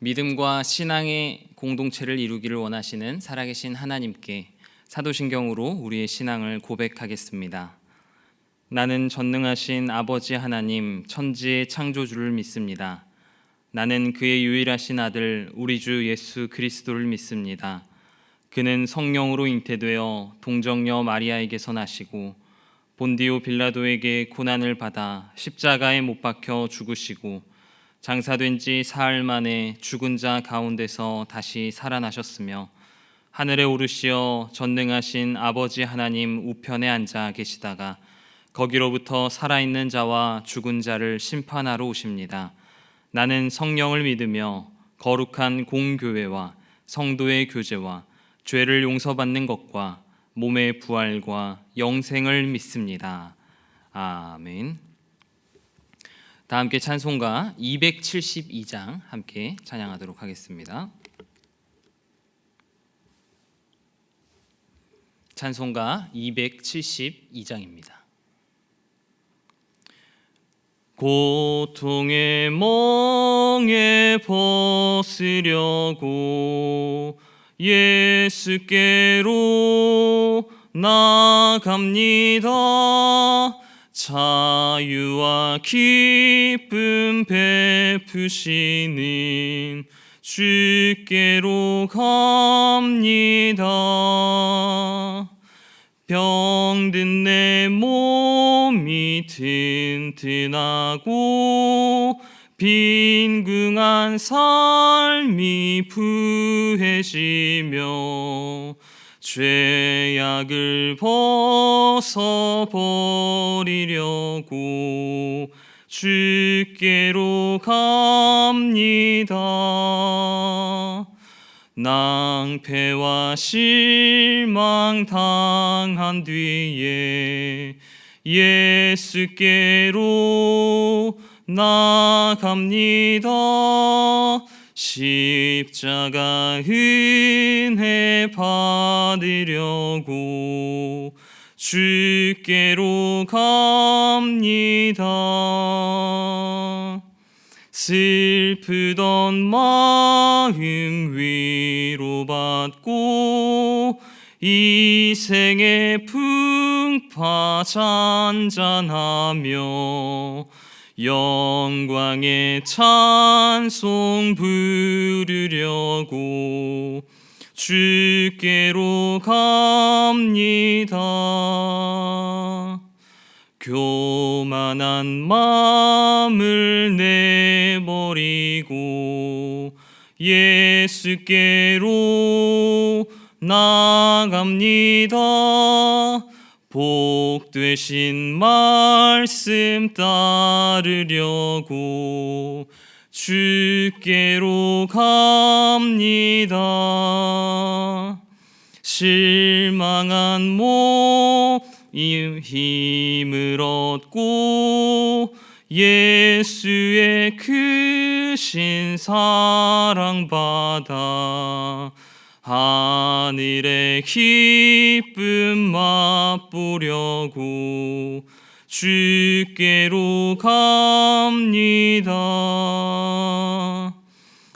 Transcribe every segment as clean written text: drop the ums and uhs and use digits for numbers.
믿음과 신앙의 공동체를 이루기를 원하시는 살아계신 하나님께 사도신경으로 우리의 신앙을 고백하겠습니다. 나는 전능하신 아버지 하나님 천지의 창조주를 믿습니다. 나는 그의 유일하신 아들 우리 주 예수 그리스도를 믿습니다. 그는 성령으로 잉태되어 동정녀 마리아에게서 나시고 본디오 빌라도에게 고난을 받아 십자가에 못 박혀 죽으시고 장사된 지 사흘 만에 죽은 자 가운데서 다시 살아나셨으며 하늘에 오르시어 전능하신 아버지 하나님 우편에 앉아 계시다가 거기로부터 살아있는 자와 죽은 자를 심판하러 오십니다. 나는 성령을 믿으며 거룩한 공교회와 성도의 교제와 죄를 용서받는 것과 몸의 부활과 영생을 믿습니다. 아멘. 다 함께 찬송가 272장 함께 찬양하도록 하겠습니다. 찬송가 272장입니다. 고통의 멍에 벗으려고 예수께로 나갑니다. 자유와 기쁨 베푸시는 주께로 갑니다. 병든 내 몸이 튼튼하고 빈궁한 삶이 부해지며 죄악을 벗어버리려고 주께로 갑니다. 낭패와 실망 당한 뒤에 예수께로 나갑니다. 십자가 은혜 받으려고 주께로 갑니다. 슬프던 마음 위로받고 이 생의 풍파 잔잔하며 영광의 찬송 부르려고 주께로 갑니다. 교만한 마음을 내버리고 예수께로 나갑니다. 복 되신 말씀 따르려고 주께로 갑니다. 실망한 몸 힘을 얻고 예수의 크신 사랑 받아 하늘의 기쁨 맛보려고 주께로 갑니다.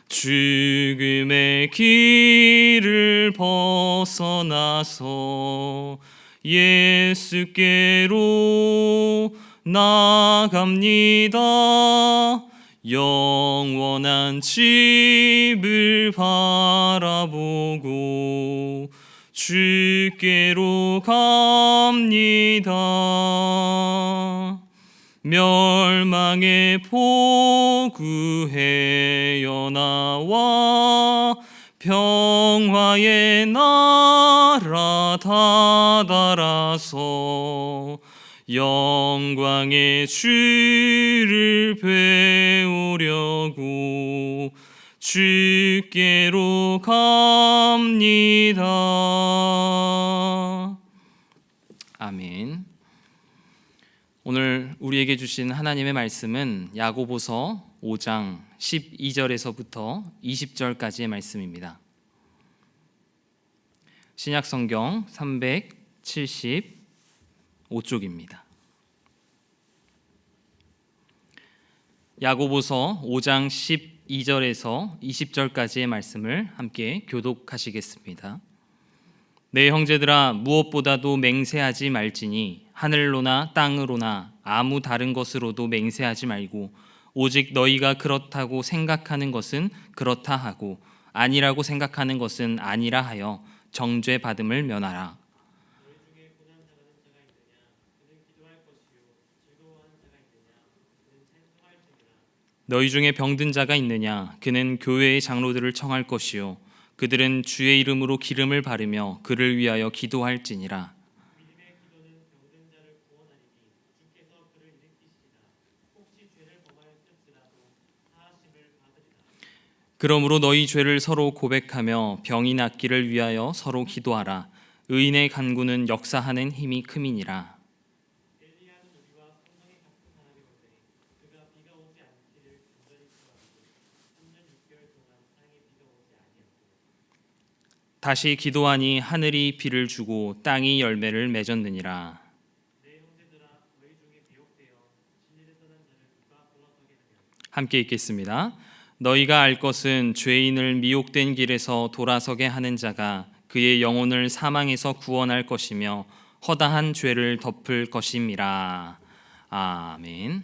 죽음의 길을 벗어나서 예수께로 나갑니다. 영원한 집을 바라보고 주께로 갑니다. 멸망의 포구해여 나와 평화의 나라 다다라서 영광의 주를 배우려고 주께로 갑니다. 아멘. 오늘 우리에게 주신 하나님의 말씀은 야고보서 5장 12절에서부터 20절까지의 말씀입니다. 신약성경 375쪽입니다. 야고보서 5장 2절에서 20절까지의 말씀을 함께 교독하시겠습니다. 내 형제들아, 무엇보다도 맹세하지 말지니 하늘로나 땅으로나 아무 다른 것으로도 맹세하지 말고 오직 너희가 그렇다고 생각하는 것은 그렇다 하고 아니라고 생각하는 것은 아니라 하여 정죄 받음을 면하라. 너희 중에 병든 자가 있느냐? 그는 교회의 장로들을 청할 것이요 그들은 주의 이름으로 기름을 바르며 그를 위하여 기도할지니라. 그러므로 너희 죄를 서로 고백하며 병이 낫기를 위하여 서로 기도하라. 의인의 간구는 역사하는 힘이 큼이니라. 다시 기도하니 하늘이 비를 주고 땅이 열매를 맺었느니라. 함께 읽겠습니다. 너희가 알 것은 죄인을 미혹된 길에서 돌아서게 하는 자가 그의 영혼을 사망에서 구원할 것이며 허다한 죄를 덮을 것임이라. 아멘.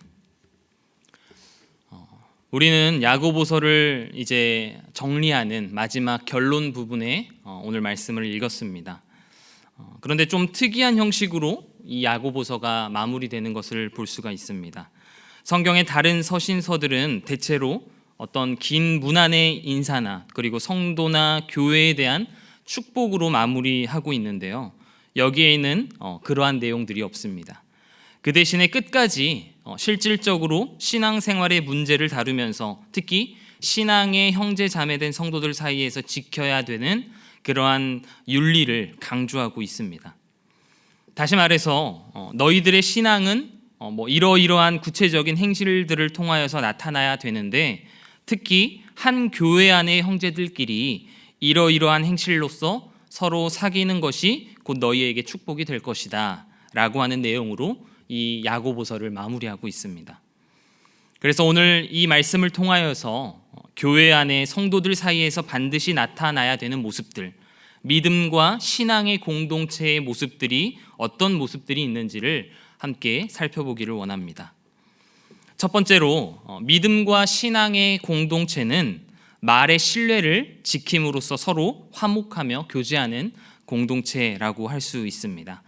우리는 야고보서를 이제 정리하는 마지막 결론 부분에 오늘 말씀을 읽었습니다. 그런데 좀 특이한 형식으로 이 야고보서가 마무리되는 것을 볼 수가 있습니다. 성경의 다른 서신서들은 대체로 어떤 긴 문안의 인사나 그리고 성도나 교회에 대한 축복으로 마무리하고 있는데요. 여기에는 그러한 내용들이 없습니다. 그 대신에 끝까지 실질적으로 신앙생활의 문제를 다루면서 특히 신앙의 형제 자매된 성도들 사이에서 지켜야 되는 그러한 윤리를 강조하고 있습니다. 다시 말해서 너희들의 신앙은 이러이러한 구체적인 행실들을 통하여서 나타나야 되는데 특히 한 교회 안의 형제들끼리 이러이러한 행실로서 서로 사귀는 것이 곧 너희에게 축복이 될 것이다 라고 하는 내용으로 이 야고보서를 마무리하고 있습니다. 그래서 오늘 이 말씀을 통하여서 교회 안에 성도들 사이에서 반드시 나타나야 되는 모습들, 믿음과 신앙의 공동체의 모습들이 어떤 모습들이 있는지를 함께 살펴보기를 원합니다. 첫 번째로 믿음과 신앙의 공동체는 말의 신뢰를 지킴으로써 서로 화목하며 교제하는 공동체라고 할 수 있습니다.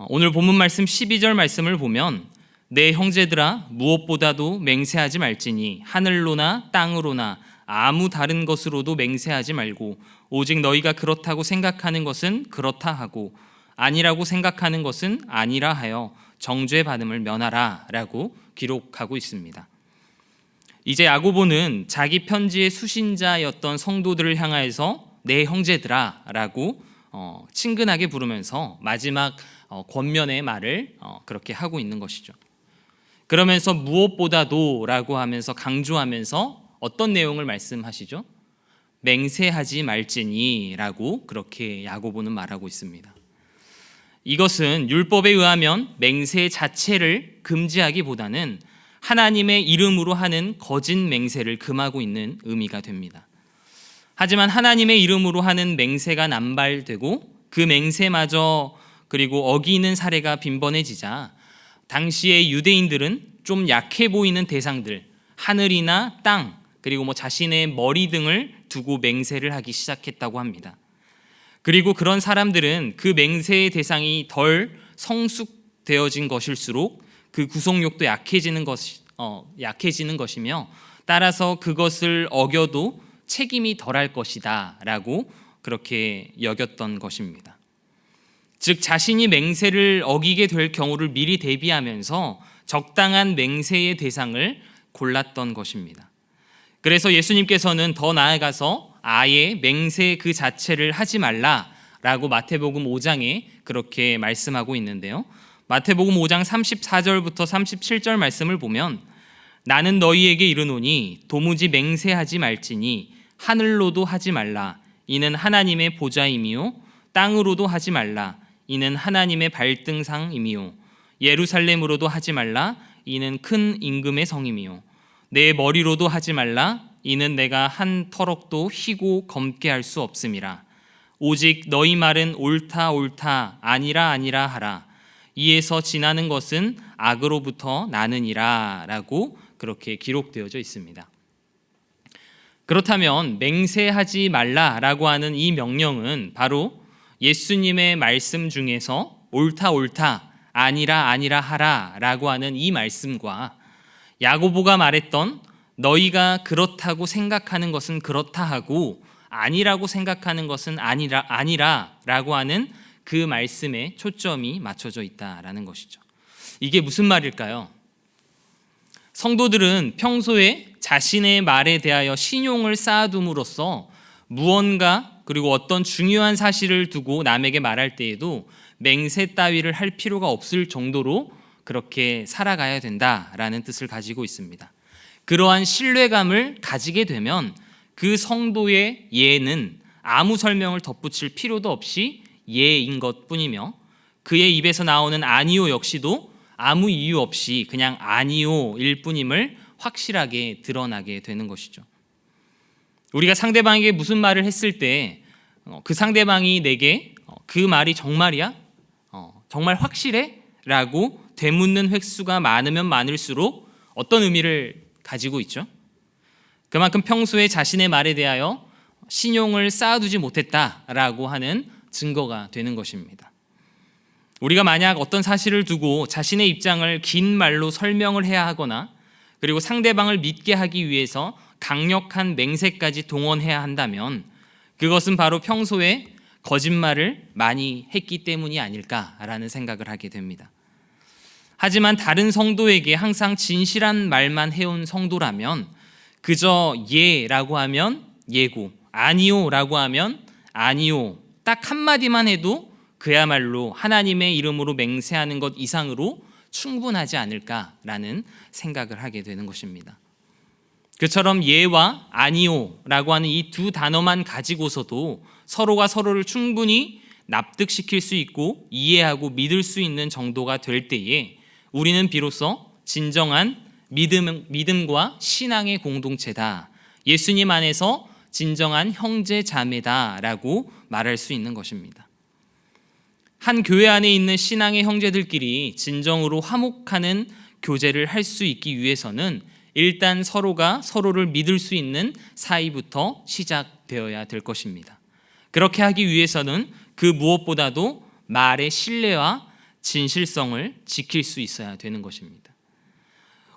오늘 본문 말씀 12절 말씀을 보면 내 형제들아 무엇보다도 맹세하지 말지니 하늘로나 땅으로나 아무 다른 것으로도 맹세하지 말고 오직 너희가 그렇다고 생각하는 것은 그렇다 하고 아니라고 생각하는 것은 아니라 하여 정죄 받음을 면하라 라고 기록하고 있습니다. 이제 야고보는 자기 편지의 수신자였던 성도들을 향하여서 내 형제들아 라고 친근하게 부르면서 마지막 권면의 말을 그렇게 하고 있는 것이죠. 그러면서 무엇보다도 라고 하면서 강조하면서 어떤 내용을 말씀하시죠? 맹세하지 말지니 라고 그렇게 야고보는 말하고 있습니다. 이것은 율법에 의하면 맹세 자체를 금지하기보다는 하나님의 이름으로 하는 거짓 맹세를 금하고 있는 의미가 됩니다. 하지만 하나님의 이름으로 하는 맹세가 남발되고 그 맹세마저 그리고 어기는 사례가 빈번해지자 당시의 유대인들은 좀 약해 보이는 대상들, 하늘이나 땅, 그리고 자신의 머리 등을 두고 맹세를 하기 시작했다고 합니다. 그리고 그런 사람들은 그 맹세의 대상이 덜 성숙되어진 것일수록 그 구속력도 약해지는 것이며 따라서 그것을 어겨도 책임이 덜할 것이다 라고 그렇게 여겼던 것입니다. 즉 자신이 맹세를 어기게 될 경우를 미리 대비하면서 적당한 맹세의 대상을 골랐던 것입니다. 그래서 예수님께서는 더 나아가서 아예 맹세 그 자체를 하지 말라라고 마태복음 5장에 그렇게 말씀하고 있는데요. 마태복음 5장 34절부터 37절 말씀을 보면 나는 너희에게 이르노니 도무지 맹세하지 말지니 하늘로도 하지 말라 이는 하나님의 보좌임이요 땅으로도 하지 말라 이는 하나님의 발등상임이요 예루살렘으로도 하지 말라 이는 큰 임금의 성임이요 내 머리로도 하지 말라 이는 내가 한 터럭도 희고 검게 할 수 없음이라. 오직 너희 말은 옳다 옳다 아니라 아니라 하라. 이에서 지나는 것은 악으로부터 나느니라 라고 그렇게 기록되어져 있습니다. 그렇다면 맹세하지 말라라고 하는 이 명령은 바로 예수님의 말씀 중에서 옳다 옳다 아니라 아니라 하라 라고 하는 이 말씀과 야고보가 말했던 너희가 그렇다고 생각하는 것은 그렇다 하고 아니라고 생각하는 것은 아니라 라고 하는 그 말씀에 초점이 맞춰져 있다라는 것이죠. 이게 무슨 말일까요? 성도들은 평소에 자신의 말에 대하여 신용을 쌓아둠으로써 무언가 그리고 어떤 중요한 사실을 두고 남에게 말할 때에도 맹세 따위를 할 필요가 없을 정도로 그렇게 살아가야 된다라는 뜻을 가지고 있습니다. 그러한 신뢰감을 가지게 되면 그 성도의 예는 아무 설명을 덧붙일 필요도 없이 예인 것뿐이며 그의 입에서 나오는 아니요 역시도 아무 이유 없이 그냥 아니요일 뿐임을 확실하게 드러나게 되는 것이죠. 우리가 상대방에게 무슨 말을 했을 때 그 상대방이 내게 그 말이 정말이야? 정말 확실해? 라고 되묻는 횟수가 많으면 많을수록 어떤 의미를 가지고 있죠? 그만큼 평소에 자신의 말에 대하여 신용을 쌓아두지 못했다라고 하는 증거가 되는 것입니다. 우리가 만약 어떤 사실을 두고 자신의 입장을 긴 말로 설명을 해야 하거나 그리고 상대방을 믿게 하기 위해서 강력한 맹세까지 동원해야 한다면 그것은 바로 평소에 거짓말을 많이 했기 때문이 아닐까라는 생각을 하게 됩니다. 하지만 다른 성도에게 항상 진실한 말만 해온 성도라면 그저 예라고 하면 예고, 아니요라고 하면 아니요 딱 한마디만 해도 그야말로 하나님의 이름으로 맹세하는 것 이상으로 충분하지 않을까라는 생각을 하게 되는 것입니다. 그처럼 예와 아니요라고 하는 이 두 단어만 가지고서도 서로가 서로를 충분히 납득시킬 수 있고 이해하고 믿을 수 있는 정도가 될 때에 우리는 비로소 진정한 믿음과 신앙의 공동체다. 예수님 안에서 진정한 형제 자매다라고 말할 수 있는 것입니다. 한 교회 안에 있는 신앙의 형제들끼리 진정으로 화목하는 교제를 할 수 있기 위해서는 일단 서로가 서로를 믿을 수 있는 사이부터 시작되어야 될 것입니다. 그렇게 하기 위해서는 그 무엇보다도 말의 신뢰와 진실성을 지킬 수 있어야 되는 것입니다.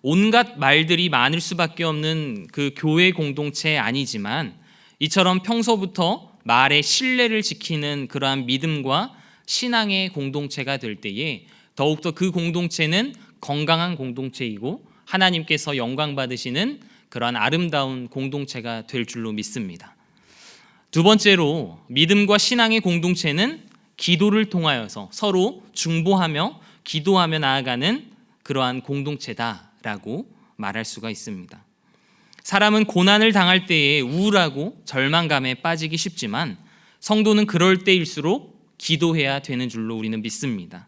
온갖 말들이 많을 수밖에 없는 그 교회 공동체 아니지만 이처럼 평소부터 말의 신뢰를 지키는 그러한 믿음과 신앙의 공동체가 될 때에 더욱더 그 공동체는 건강한 공동체이고 하나님께서 영광 받으시는 그러한 아름다운 공동체가 될 줄로 믿습니다. 두 번째로 믿음과 신앙의 공동체는 기도를 통하여서 서로 중보하며 기도하며 나아가는 그러한 공동체다라고 말할 수가 있습니다. 사람은 고난을 당할 때에 우울하고 절망감에 빠지기 쉽지만 성도는 그럴 때일수록 기도해야 되는 줄로 우리는 믿습니다.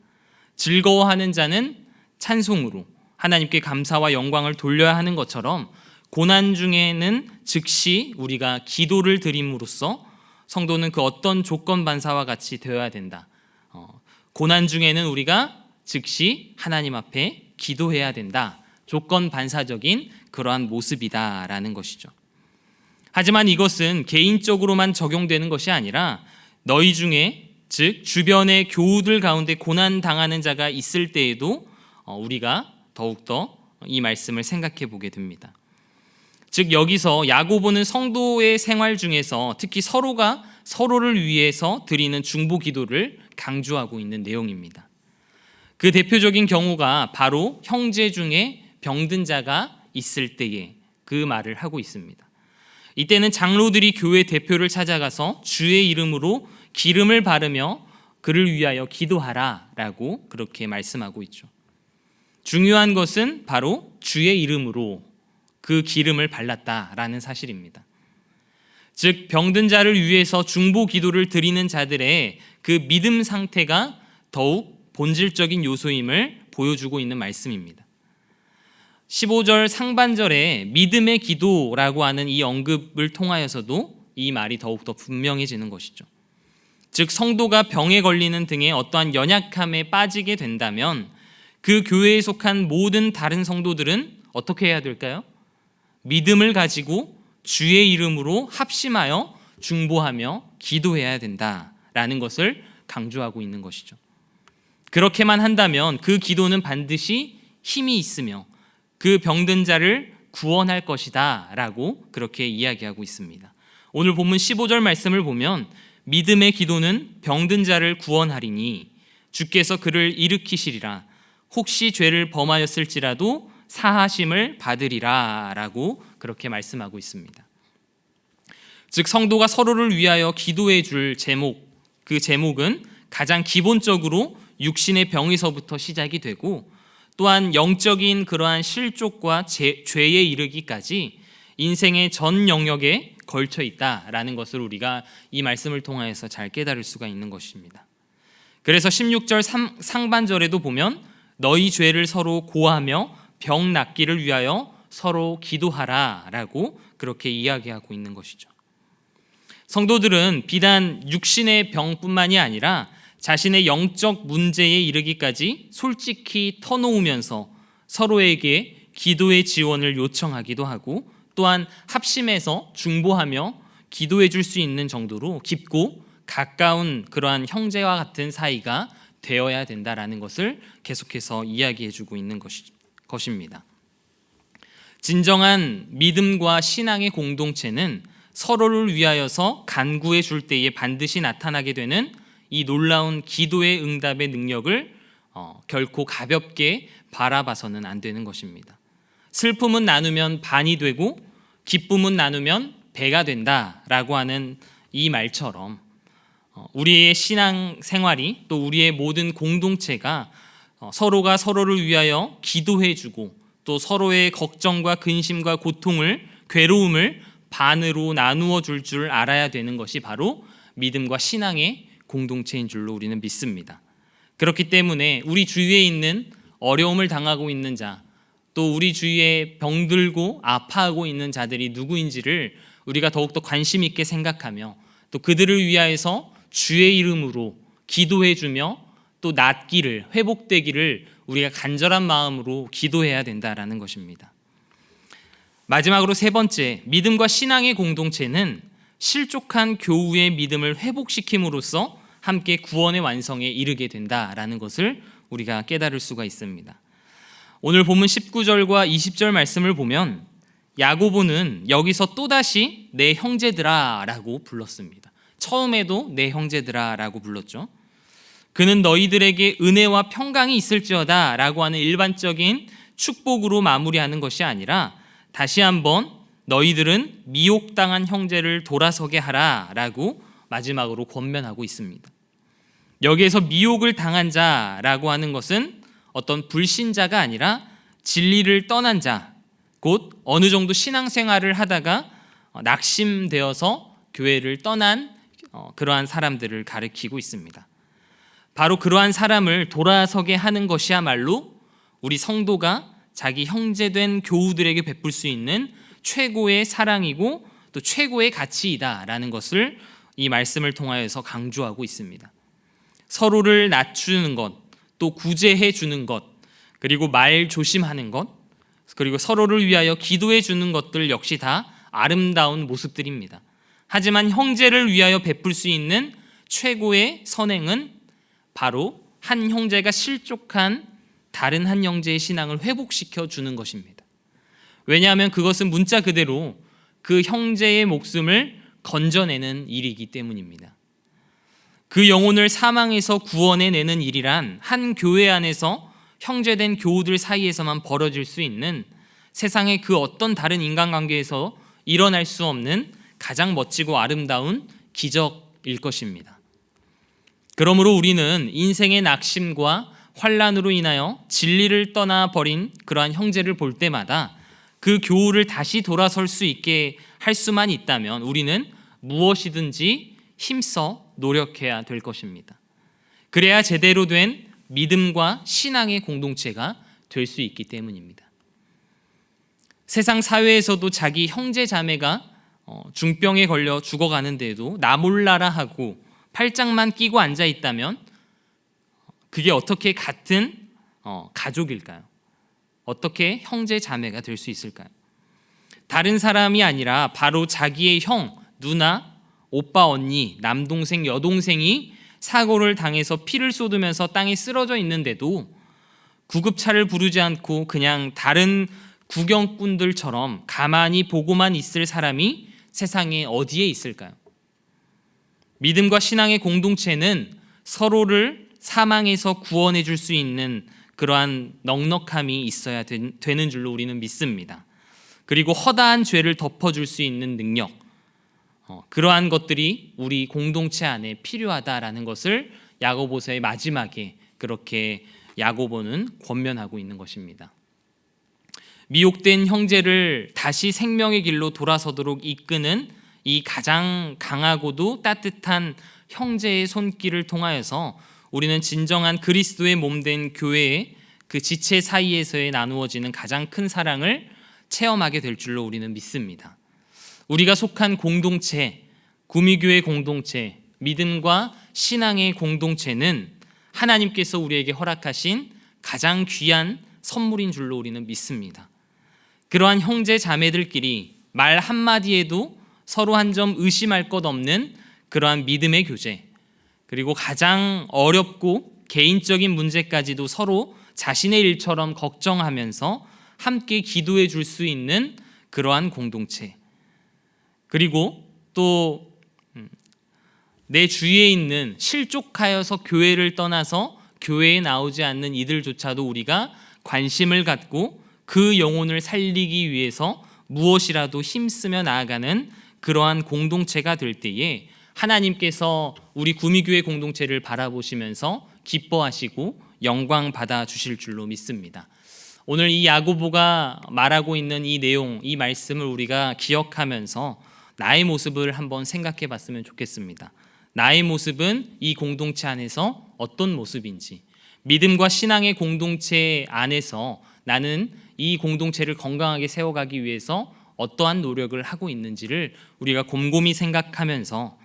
즐거워하는 자는 찬송으로 하나님께 감사와 영광을 돌려야 하는 것처럼 고난 중에는 즉시 우리가 기도를 드림으로써 성도는 그 어떤 조건 반사와 같이 되어야 된다. 고난 중에는 우리가 즉시 하나님 앞에 기도해야 된다. 조건 반사적인 그러한 모습이다라는 것이죠. 하지만 이것은 개인적으로만 적용되는 것이 아니라 너희 중에 즉 주변의 교우들 가운데 고난 당하는 자가 있을 때에도 우리가 더욱더 이 말씀을 생각해 보게 됩니다. 즉 여기서 야고보는 성도의 생활 중에서 특히 서로가 서로를 위해서 드리는 중보 기도를 강조하고 있는 내용입니다. 그 대표적인 경우가 바로 형제 중에 병든 자가 있을 때에 그 말을 하고 있습니다. 이때는 장로들이 교회 대표를 찾아가서 주의 이름으로 기름을 바르며 그를 위하여 기도하라라고 그렇게 말씀하고 있죠. 중요한 것은 바로 주의 이름으로 그 기름을 발랐다라는 사실입니다. 즉 병든 자를 위해서 중보 기도를 드리는 자들의 그 믿음 상태가 더욱 본질적인 요소임을 보여주고 있는 말씀입니다. 15절 상반절에 믿음의 기도라고 하는 이 언급을 통하여서도 이 말이 더욱더 분명해지는 것이죠. 즉 성도가 병에 걸리는 등의 어떠한 연약함에 빠지게 된다면 그 교회에 속한 모든 다른 성도들은 어떻게 해야 될까요? 믿음을 가지고 주의 이름으로 합심하여 중보하며 기도해야 된다라는 것을 강조하고 있는 것이죠. 그렇게만 한다면 그 기도는 반드시 힘이 있으며 그 병든 자를 구원할 것이다 라고 그렇게 이야기하고 있습니다. 오늘 본문 15절 말씀을 보면 믿음의 기도는 병든 자를 구원하리니 주께서 그를 일으키시리라. 혹시 죄를 범하였을지라도 사하심을 받으리라 라고 그렇게 말씀하고 있습니다. 즉 성도가 서로를 위하여 기도해 줄 제목, 그 제목은 가장 기본적으로 육신의 병에서부터 시작이 되고 또한 영적인 그러한 실족과 죄에 이르기까지 인생의 전 영역에 걸쳐 있다라는 것을 우리가 이 말씀을 통하여서 잘 깨달을 수가 있는 것입니다. 그래서 16절 상반절에도 보면 너희 죄를 서로 고하며 병 낫기를 위하여 서로 기도하라 라고 그렇게 이야기하고 있는 것이죠. 성도들은 비단 육신의 병뿐만이 아니라 자신의 영적 문제에 이르기까지 솔직히 터놓으면서 서로에게 기도의 지원을 요청하기도 하고 또한 합심해서 중보하며 기도해 줄 수 있는 정도로 깊고 가까운 그러한 형제와 같은 사이가 되어야 된다라는 것을 계속해서 이야기해 주고 있는 것입니다. 진정한 믿음과 신앙의 공동체는 서로를 위하여서 간구해 줄 때에 반드시 나타나게 되는 이 놀라운 기도의 응답의 능력을 결코 가볍게 바라봐서는 안 되는 것입니다. 슬픔은 나누면 반이 되고 기쁨은 나누면 배가 된다라고 하는 이 말처럼 우리의 신앙 생활이 또 우리의 모든 공동체가 서로가 서로를 위하여 기도해주고 또 서로의 걱정과 근심과 고통을 괴로움을 반으로 나누어 줄 알아야 되는 것이 바로 믿음과 신앙의 공동체인 줄로 우리는 믿습니다. 그렇기 때문에 우리 주위에 있는 어려움을 당하고 있는 자, 또 우리 주위에 병들고 아파하고 있는 자들이 누구인지를 우리가 더욱더 관심 있게 생각하며 또 그들을 위하여서 주의 이름으로 기도해주며 또 낫기를, 회복되기를 우리가 간절한 마음으로 기도해야 된다라는 것입니다. 마지막으로 세 번째, 믿음과 신앙의 공동체는 실족한 교우의 믿음을 회복시킴으로써 함께 구원의 완성에 이르게 된다라는 것을 우리가 깨달을 수가 있습니다. 오늘 본문 19절과 20절 말씀을 보면 야고보는 여기서 또다시 내 형제들아 라고 불렀습니다. 처음에도 내 형제들아 라고 불렀죠. 그는 너희들에게 은혜와 평강이 있을지어다 라고 하는 일반적인 축복으로 마무리하는 것이 아니라 다시 한번 너희들은 미혹당한 형제를 돌아서게 하라 라고 마지막으로 권면하고 있습니다. 여기에서 미혹을 당한 자라고 하는 것은 어떤 불신자가 아니라 진리를 떠난 자, 곧 어느 정도 신앙생활을 하다가 낙심되어서 교회를 떠난 그러한 사람들을 가리키고 있습니다. 바로 그러한 사람을 돌아서게 하는 것이야말로 우리 성도가 자기 형제된 교우들에게 베풀 수 있는 최고의 사랑이고 또 최고의 가치이다라는 것을 이 말씀을 통하여서 강조하고 있습니다. 서로를 낮추는 것, 또 구제해 주는 것, 그리고 말 조심하는 것, 그리고 서로를 위하여 기도해 주는 것들 역시 다 아름다운 모습들입니다. 하지만 형제를 위하여 베풀 수 있는 최고의 선행은 바로 한 형제가 실족한 다른 한 형제의 신앙을 회복시켜 주는 것입니다. 왜냐하면 그것은 문자 그대로 그 형제의 목숨을 건져내는 일이기 때문입니다. 그 영혼을 사망에서 구원해내는 일이란 한 교회 안에서 형제된 교우들 사이에서만 벌어질 수 있는 세상의 그 어떤 다른 인간관계에서 일어날 수 없는 가장 멋지고 아름다운 기적일 것입니다. 그러므로 우리는 인생의 낙심과 환난으로 인하여 진리를 떠나버린 그러한 형제를 볼 때마다 그 교우를 다시 돌아설 수 있게 할 수만 있다면 우리는 무엇이든지 힘써 노력해야 될 것입니다. 그래야 제대로 된 믿음과 신앙의 공동체가 될 수 있기 때문입니다. 세상 사회에서도 자기 형제 자매가 중병에 걸려 죽어가는데도 나 몰라라 하고 팔짱만 끼고 앉아 있다면 그게 어떻게 같은 가족일까요? 어떻게 형제 자매가 될 수 있을까요? 다른 사람이 아니라 바로 자기의 형, 누나, 오빠, 언니, 남동생, 여동생이 사고를 당해서 피를 쏟으면서 땅에 쓰러져 있는데도 구급차를 부르지 않고 그냥 다른 구경꾼들처럼 가만히 보고만 있을 사람이 세상에 어디에 있을까요? 믿음과 신앙의 공동체는 서로를 사망에서 구원해 줄 수 있는 그러한 넉넉함이 있어야 되는 줄로 우리는 믿습니다. 그리고 허다한 죄를 덮어줄 수 있는 능력, 그러한 것들이 우리 공동체 안에 필요하다라는 것을 야고보서의 마지막에 그렇게 야고보는 권면하고 있는 것입니다. 미혹된 형제를 다시 생명의 길로 돌아서도록 이끄는 이 가장 강하고도 따뜻한 형제의 손길을 통하여서 우리는 진정한 그리스도의 몸된 교회의 그 지체 사이에서의 나누어지는 가장 큰 사랑을 체험하게 될 줄로 우리는 믿습니다. 우리가 속한 공동체, 구미교회 공동체, 믿음과 신앙의 공동체는 하나님께서 우리에게 허락하신 가장 귀한 선물인 줄로 우리는 믿습니다. 그러한 형제 자매들끼리 말 한마디에도 서로 한 점 의심할 것 없는 그러한 믿음의 교제, 그리고 가장 어렵고 개인적인 문제까지도 서로 자신의 일처럼 걱정하면서 함께 기도해 줄 수 있는 그러한 공동체, 그리고 또 내 주위에 있는 실족하여서 교회를 떠나서 교회에 나오지 않는 이들조차도 우리가 관심을 갖고 그 영혼을 살리기 위해서 무엇이라도 힘쓰며 나아가는 그러한 공동체가 될 때에 하나님께서 우리 구미교회 공동체를 바라보시면서 기뻐하시고 영광 받아 주실 줄로 믿습니다. 오늘 이 야고보가 말하고 있는 이 내용, 이 말씀을 우리가 기억하면서 나의 모습을 한번 생각해 봤으면 좋겠습니다. 나의 모습은 이 공동체 안에서 어떤 모습인지, 믿음과 신앙의 공동체 안에서 나는 이 공동체를 건강하게 세워가기 위해서 어떠한 노력을 하고 있는지를 우리가 곰곰이 생각하면서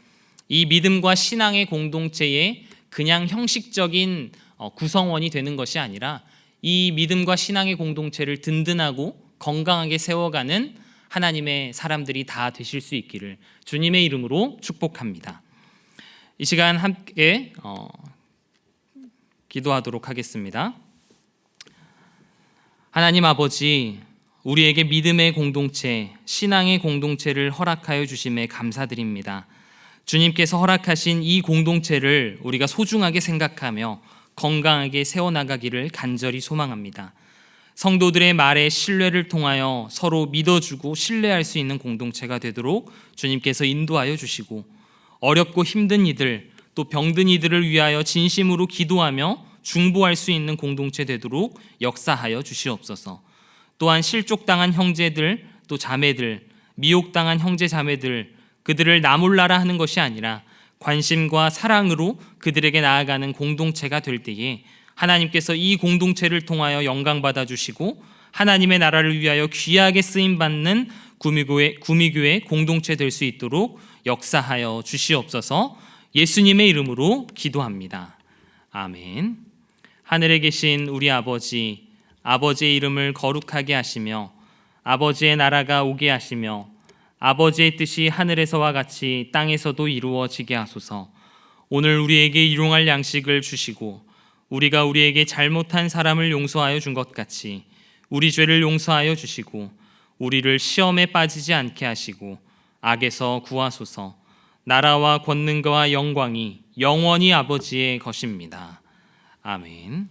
이 믿음과 신앙의 공동체의 그냥 형식적인 구성원이 되는 것이 아니라 이 믿음과 신앙의 공동체를 든든하고 건강하게 세워가는 하나님의 사람들이 다 되실 수 있기를 주님의 이름으로 축복합니다. 이 시간 함께 기도하도록 하겠습니다. 하나님 아버지, 우리에게 믿음의 공동체, 신앙의 공동체를 허락하여 주심에 감사드립니다. 주님께서 허락하신 이 공동체를 우리가 소중하게 생각하며 건강하게 세워나가기를 간절히 소망합니다. 성도들의 말에 신뢰를 통하여 서로 믿어주고 신뢰할 수 있는 공동체가 되도록 주님께서 인도하여 주시고, 어렵고 힘든 이들, 또 병든 이들을 위하여 진심으로 기도하며 중보할 수 있는 공동체 되도록 역사하여 주시옵소서. 또한 실족당한 형제들, 또 자매들, 미혹당한 형제 자매들, 그들을 나 몰라라 하는 것이 아니라 관심과 사랑으로 그들에게 나아가는 공동체가 될 때에 하나님께서 이 공동체를 통하여 영광 받아 주시고 하나님의 나라를 위하여 귀하게 쓰임 받는 구미교회 공동체 될 수 있도록 역사하여 주시옵소서. 예수님의 이름으로 기도합니다. 아멘. 하늘에 계신 우리 아버지, 아버지의 이름을 거룩하게 하시며 아버지의 나라가 오게 하시며 아버지의 뜻이 하늘에서와 같이 땅에서도 이루어지게 하소서. 오늘 우리에게 일용할 양식을 주시고 우리가 우리에게 잘못한 사람을 용서하여 준 것 같이 우리 죄를 용서하여 주시고 우리를 시험에 빠지지 않게 하시고 악에서 구하소서. 나라와 권능과 영광이 영원히 아버지의 것입니다. 아멘.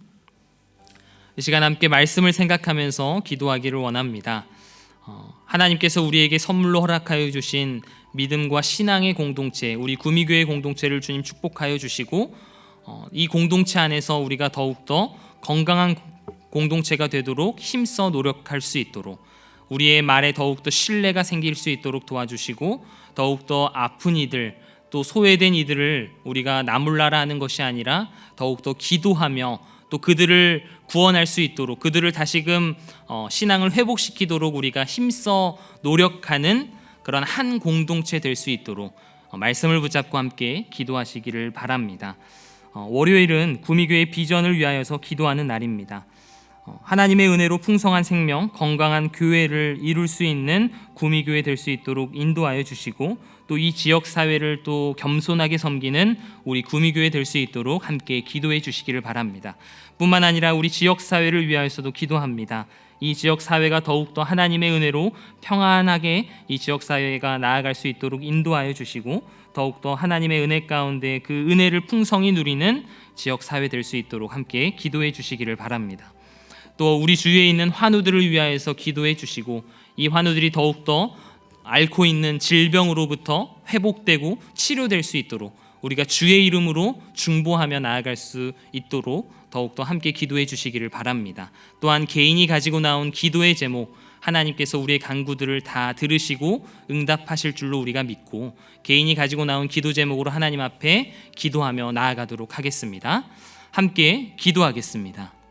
이 시간 함께 말씀을 생각하면서 기도하기를 원합니다. 하나님께서 우리에게 선물로 허락하여 주신 믿음과 신앙의 공동체, 우리 구미교회 공동체를 주님 축복하여 주시고 이 공동체 안에서 우리가 더욱더 건강한 공동체가 되도록 힘써 노력할 수 있도록, 우리의 말에 더욱더 신뢰가 생길 수 있도록 도와주시고, 더욱더 아픈 이들, 또 소외된 이들을 우리가 나몰라라 하는 것이 아니라 더욱더 기도하며 또 그들을 구원할 수 있도록, 그들을 다시금 신앙을 회복시키도록 우리가 힘써 노력하는 그런 한 공동체 될 수 있도록 말씀을 붙잡고 함께 기도하시기를 바랍니다. 월요일은 구미교회 비전을 위하여서 기도하는 날입니다. 하나님의 은혜로 풍성한 생명, 건강한 교회를 이룰 수 있는 구미교회 될 수 있도록 인도하여 주시고, 또 이 지역 사회를 또 겸손하게 섬기는 우리 구미교회 될 수 있도록 함께 기도해 주시기를 바랍니다. 뿐만 아니라 우리 지역 사회를 위하여서도 기도합니다. 이 지역 사회가 더욱더 하나님의 은혜로 평안하게 이 지역 사회가 나아갈 수 있도록 인도하여 주시고, 더욱더 하나님의 은혜 가운데 그 은혜를 풍성히 누리는 지역 사회 될 수 있도록 함께 기도해 주시기를 바랍니다. 또 우리 주위에 있는 환우들을 위하여서 기도해 주시고, 이 환우들이 더욱더 앓고 있는 질병으로부터 회복되고 치료될 수 있도록 우리가 주의 이름으로 중보하며 나아갈 수 있도록 더욱더 함께 기도해 주시기를 바랍니다. 또한 개인이 가지고 나온 기도의 제목, 하나님께서 우리의 간구들을 다 들으시고 응답하실 줄로 우리가 믿고, 개인이 가지고 나온 기도 제목으로 하나님 앞에 기도하며 나아가도록 하겠습니다. 함께 기도하겠습니다.